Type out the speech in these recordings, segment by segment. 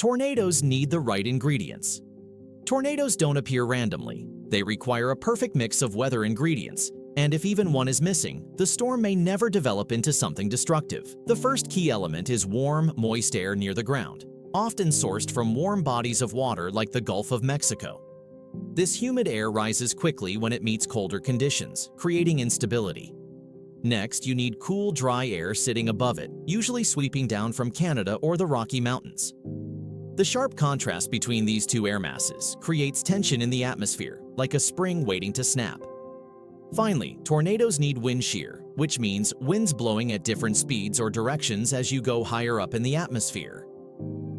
Tornadoes need the right ingredients. Tornadoes don't appear randomly. They require a perfect mix of weather ingredients, and if even one is missing, the storm may never develop into something destructive. The first key element is warm, moist air near the ground, often sourced from warm bodies of water like the Gulf of Mexico. This humid air rises quickly when it meets colder conditions, creating instability. Next, you need cool, dry air sitting above it, usually sweeping down from Canada or the Rocky Mountains. The sharp contrast between these two air masses creates tension in the atmosphere, like a spring waiting to snap. Finally, tornadoes need wind shear, which means winds blowing at different speeds or directions as you go higher up in the atmosphere.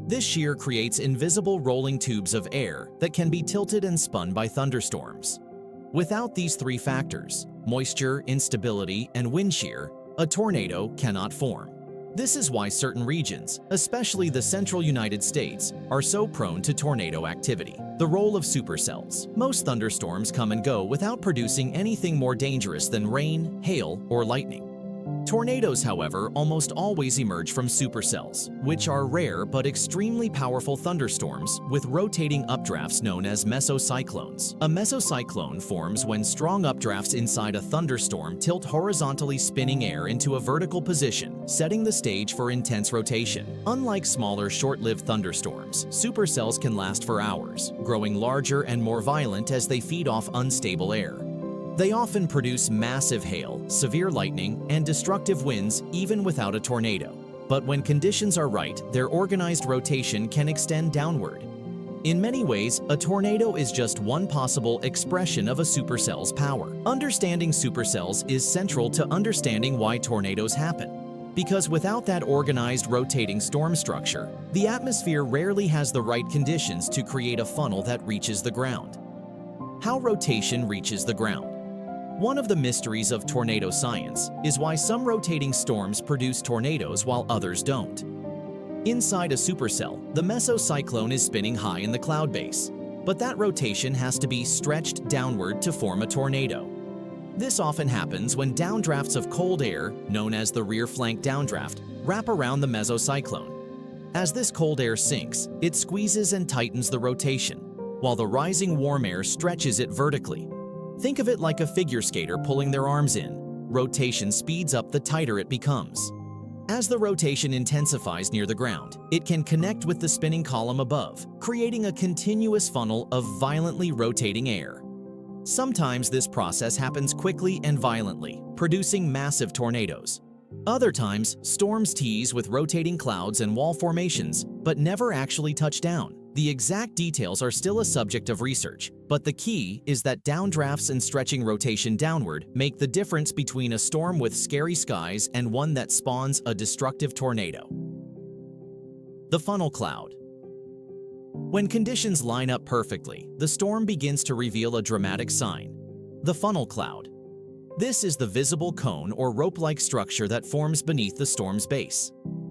This shear creates invisible rolling tubes of air that can be tilted and spun by thunderstorms. Without these three factors, moisture, instability, and wind shear, a tornado cannot form. This is why certain regions, especially the central United States, are so prone to tornado activity. The role of supercells. Most thunderstorms come and go without producing anything more dangerous than rain, hail, or lightning. Tornadoes, however, almost always emerge from supercells, which are rare but extremely powerful thunderstorms with rotating updrafts known as mesocyclones. A mesocyclone forms when strong updrafts inside a thunderstorm tilt horizontally spinning air into a vertical position, setting the stage for intense rotation. Unlike smaller, short-lived thunderstorms, supercells can last for hours, growing larger and more violent as they feed off unstable air. They often produce massive hail, severe lightning, and destructive winds even without a tornado. But when conditions are right, their organized rotation can extend downward. In many ways, a tornado is just one possible expression of a supercell's power. Understanding supercells is central to understanding why tornadoes happen. Because without that organized rotating storm structure, the atmosphere rarely has the right conditions to create a funnel that reaches the ground. How rotation reaches the ground. One of the mysteries of tornado science is why some rotating storms produce tornadoes while others don't. Inside a supercell, the mesocyclone is spinning high in the cloud base, but that rotation has to be stretched downward to form a tornado. This often happens when downdrafts of cold air, known as the rear flank downdraft, wrap around the mesocyclone. As this cold air sinks, it squeezes and tightens the rotation, while the rising warm air stretches it vertically. Think of it like a figure skater pulling their arms in. Rotation speeds up the tighter it becomes. As the rotation intensifies near the ground, it can connect with the spinning column above, creating a continuous funnel of violently rotating air. Sometimes this process happens quickly and violently, producing massive tornadoes. Other times, storms tease with rotating clouds and wall formations, but never actually touch down. The exact details are still a subject of research, but the key is that downdrafts and stretching rotation downward make the difference between a storm with scary skies and one that spawns a destructive tornado. The funnel cloud. When conditions line up perfectly, the storm begins to reveal a dramatic sign: the funnel cloud. This is the visible cone or rope-like structure that forms beneath the storm's base.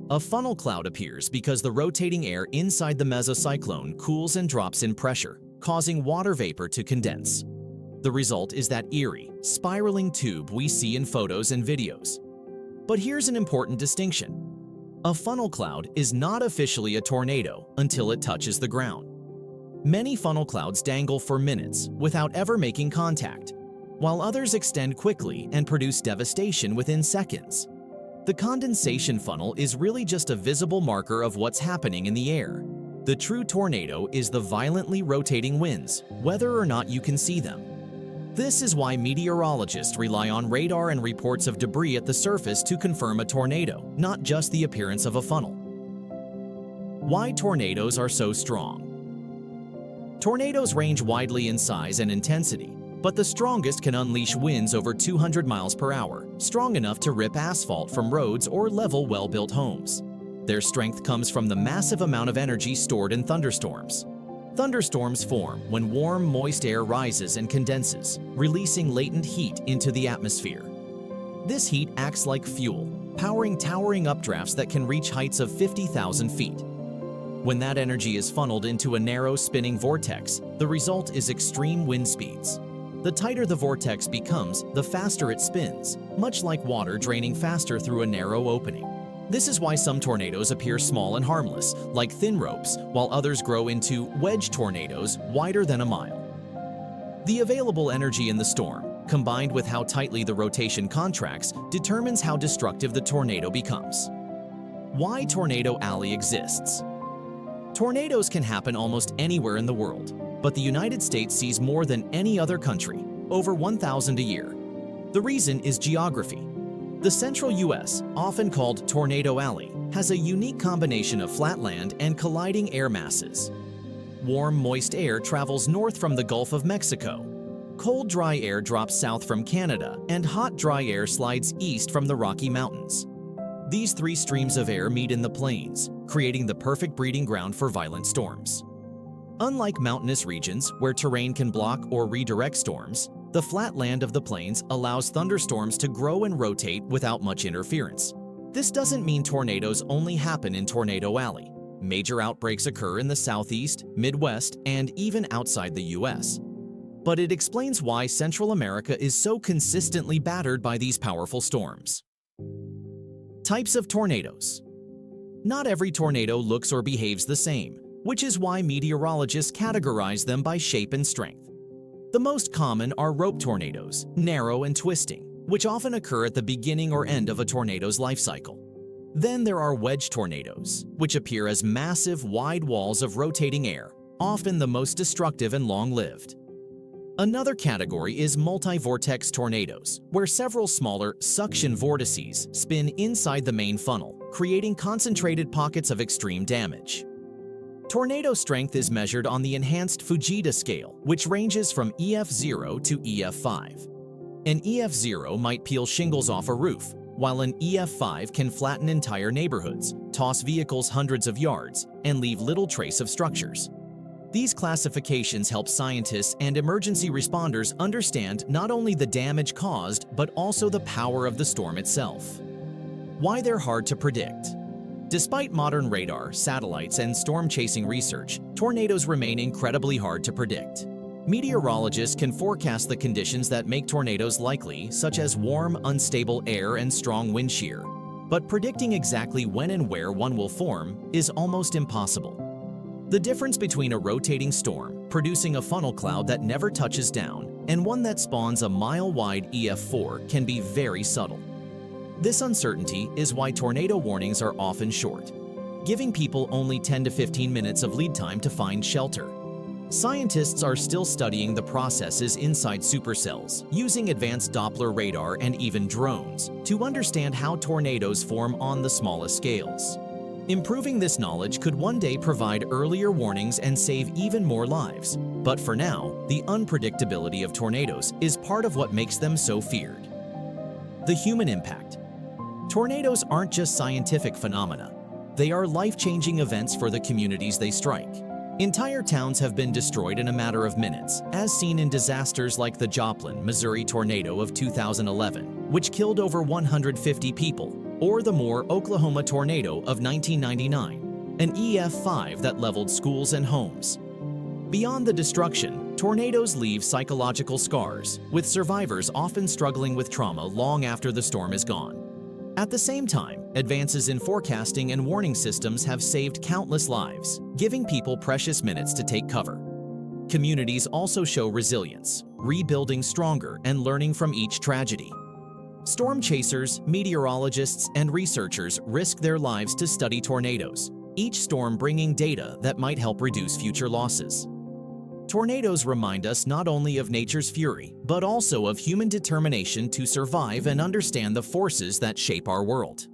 A funnel cloud appears because the rotating air inside the mesocyclone cools and drops in pressure, causing water vapor to condense. The result is that eerie, spiraling tube we see in photos and videos. But here's an important distinction. A funnel cloud is not officially a tornado until it touches the ground. Many funnel clouds dangle for minutes without ever making contact, while others extend quickly and produce devastation within seconds. The condensation funnel is really just a visible marker of what's happening in the air. The true tornado is the violently rotating winds, whether or not you can see them. This is why meteorologists rely on radar and reports of debris at the surface to confirm a tornado, not just the appearance of a funnel. Why tornadoes are so strong. Tornadoes range widely in size and intensity, but the strongest can unleash winds over 200 miles per hour, strong enough to rip asphalt from roads or level well-built homes. Their strength comes from the massive amount of energy stored in thunderstorms. Thunderstorms form when warm, moist air rises and condenses, releasing latent heat into the atmosphere. This heat acts like fuel, powering towering updrafts that can reach heights of 50,000 feet. When that energy is funneled into a narrow spinning vortex, the result is extreme wind speeds. The tighter the vortex becomes, the faster it spins, much like water draining faster through a narrow opening. This is why some tornadoes appear small and harmless, like thin ropes, while others grow into wedge tornadoes wider than a mile. The available energy in the storm, combined with how tightly the rotation contracts, determines how destructive the tornado becomes. Why Tornado Alley exists. Tornadoes can happen almost anywhere in the world, but the United States sees more than any other country, over 1,000 a year. The reason is geography. The central U.S., often called Tornado Alley, has a unique combination of flat land and colliding air masses. Warm, moist air travels north from the Gulf of Mexico. Cold, dry air drops south from Canada, and hot, dry air slides east from the Rocky Mountains. These three streams of air meet in the plains, creating the perfect breeding ground for violent storms. Unlike mountainous regions, where terrain can block or redirect storms, the flat land of the plains allows thunderstorms to grow and rotate without much interference. This doesn't mean tornadoes only happen in Tornado Alley. Major outbreaks occur in the Southeast, Midwest, and even outside the U.S. But it explains why Central America is so consistently battered by these powerful storms. Types of tornadoes. Not every tornado looks or behaves the same, which is why meteorologists categorize them by shape and strength. The most common are rope tornadoes, narrow and twisting, which often occur at the beginning or end of a tornado's life cycle. Then there are wedge tornadoes, which appear as massive, wide walls of rotating air, often the most destructive and long-lived. Another category is multi-vortex tornadoes, where several smaller suction vortices spin inside the main funnel, creating concentrated pockets of extreme damage. Tornado strength is measured on the enhanced Fujita scale, which ranges from EF0 to EF5. An EF0 might peel shingles off a roof, while an EF5 can flatten entire neighborhoods, toss vehicles hundreds of yards, and leave little trace of structures. These classifications help scientists and emergency responders understand not only the damage caused, but also the power of the storm itself. Why they're hard to predict. Despite modern radar, satellites, and storm-chasing research, tornadoes remain incredibly hard to predict. Meteorologists can forecast the conditions that make tornadoes likely, such as warm, unstable air and strong wind shear. But predicting exactly when and where one will form is almost impossible. The difference between a rotating storm, producing a funnel cloud that never touches down, and one that spawns a mile-wide EF4 can be very subtle. This uncertainty is why tornado warnings are often short, giving people only 10 to 15 minutes of lead time to find shelter. Scientists are still studying the processes inside supercells, using advanced Doppler radar and even drones to understand how tornadoes form on the smallest scales. Improving this knowledge could one day provide earlier warnings and save even more lives. But for now, the unpredictability of tornadoes is part of what makes them so feared. The human impact. Tornadoes aren't just scientific phenomena. They are life-changing events for the communities they strike. Entire towns have been destroyed in a matter of minutes, as seen in disasters like the Joplin, Missouri tornado of 2011, which killed over 150 people, or the Moore, Oklahoma tornado of 1999, an EF5 that leveled schools and homes. Beyond the destruction, tornadoes leave psychological scars, with survivors often struggling with trauma long after the storm is gone. At the same time, advances in forecasting and warning systems have saved countless lives, giving people precious minutes to take cover. Communities also show resilience, rebuilding stronger and learning from each tragedy. Storm chasers, meteorologists, and researchers risk their lives to study tornadoes, each storm bringing data that might help reduce future losses. Tornadoes remind us not only of nature's fury, but also of human determination to survive and understand the forces that shape our world.